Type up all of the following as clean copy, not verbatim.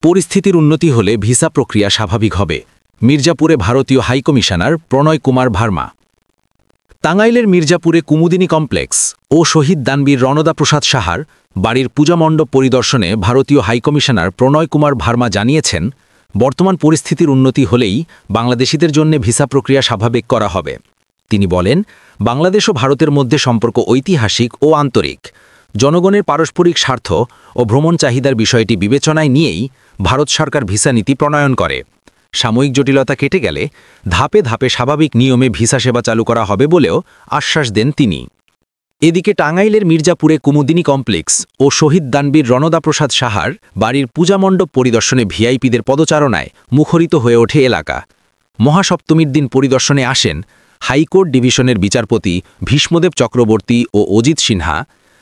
পরিস্থিতির উন্নতি হলে ভিসা প্রক্রিয়া স্বাভাবিক হবে। মির্জাপুরে ভারতীয় হাইকমিশনার প্রণয় কুমার ভার্মা। টাঙ্গাইলের মির্জাপুরে কুমুদিনী কমপ্লেক্স ও শহীদ দানবীর রণদা প্রসাদ সাহার বাড়ির পূজামণ্ডপ পরিদর্শনে ভারতীয় হাইকমিশনার প্রণয় কুমার ভার্মা জানিয়েছেন, বর্তমান পরিস্থিতির উন্নতি হলেই বাংলাদেশিদের জন্য ভিসা প্রক্রিয়া স্বাভাবিক করা হবে। তিনি বলেন, বাংলাদেশ ও ভারতের মধ্যে সম্পর্ক ঐতিহাসিক ও আন্তরিক। জনগণের পারস্পরিক স্বার্থ ও ভ্রমণ চাহিদার বিষয়টি বিবেচনায় নিয়েই ভারত সরকার ভিসা নীতি প্রণয়ন করে। সাময়িক জটিলতা কেটে গেলে ধাপে ধাপে স্বাভাবিক নিয়মে ভিসা সেবা চালু করা হবে বলেও আশ্বাস দেন তিনি। এদিকে টাঙ্গাইলের মির্জাপুরে কুমুদিনী কমপ্লেক্স ও শহীদ দানবীর রণদা প্রসাদ সাহার বাড়ির পূজামণ্ডপ পরিদর্শনে ভিআইপিদের পদচারণায় মুখরিত হয়ে ওঠে এলাকা। মহাসপ্তমীর দিন পরিদর্শনে আসেন হাইকোর্ট ডিভিশনের বিচারপতি ভীষ্মদেব চক্রবর্তী ও অজিত সিনহা,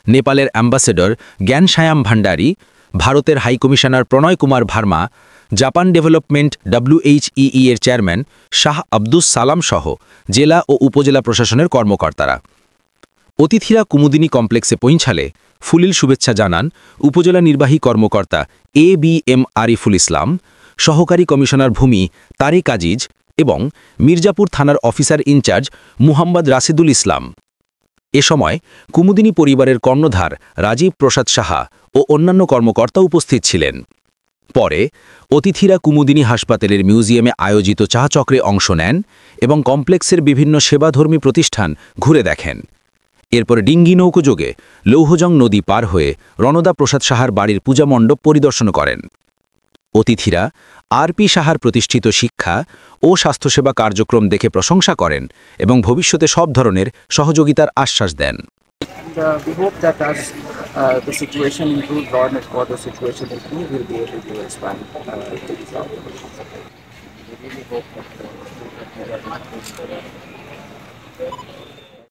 নেপালের অ্যাম্বাসেডর জ্ঞানসায়াম ভান্ডারী, ভারতের high commissioner Pranay Kumar Verma, Japan development WHEE এর চেয়ারম্যান শাহ আব্দুস সালাম সহ জেলা ও উপজেলা প্রশাসনের কর্মকর্তারা। অতিথিরা কুমুদিনী কমপ্লেক্সে পৌঁছালে ফুলিল শুভেচ্ছা জানান উপজেলা নির্বাহী কর্মকর্তা ABM আরিফুল ইসলাম, সহকারী কমিশনার ভূমি তারেক আজিজ এবং মির্জাপুর থানার অফিসার ইনচার্জ মুহাম্মদ রাশিদুল ইসলাম। এ সময় কুমুদিনী পরিবারের কর্ণধার রাজীব প্রসাদ সাহা ও অন্যান্য কর্মকর্তা উপস্থিত ছিলেন। পরে অতিথিরা কুমুদিনী হাসপাতালের মিউজিয়ামে আয়োজিত চা চক্রে অংশ নেন এবং কমপ্লেক্সের বিভিন্ন সেবাধর্মী প্রতিষ্ঠান ঘুরে দেখেন। এরপরে ডিঙ্গি নৌকোযোগে লৌহজং নদী পার হয়ে রণদা প্রসাদ সাহার বাড়ির পূজামণ্ডপ পরিদর্শন করেন। অতিথিরা RP সাহার প্রতিষ্ঠিত শিক্ষা ও স্বাস্থ্যসেবা কার্যক্রম দেখে প্রশংসা করেন এবং ভবিষ্যতে সব ধরনের সহযোগিতার আশ্বাস দেন। We hope that as the situation improves, law and order situation improves, we'll be able to expand things out. We really hope that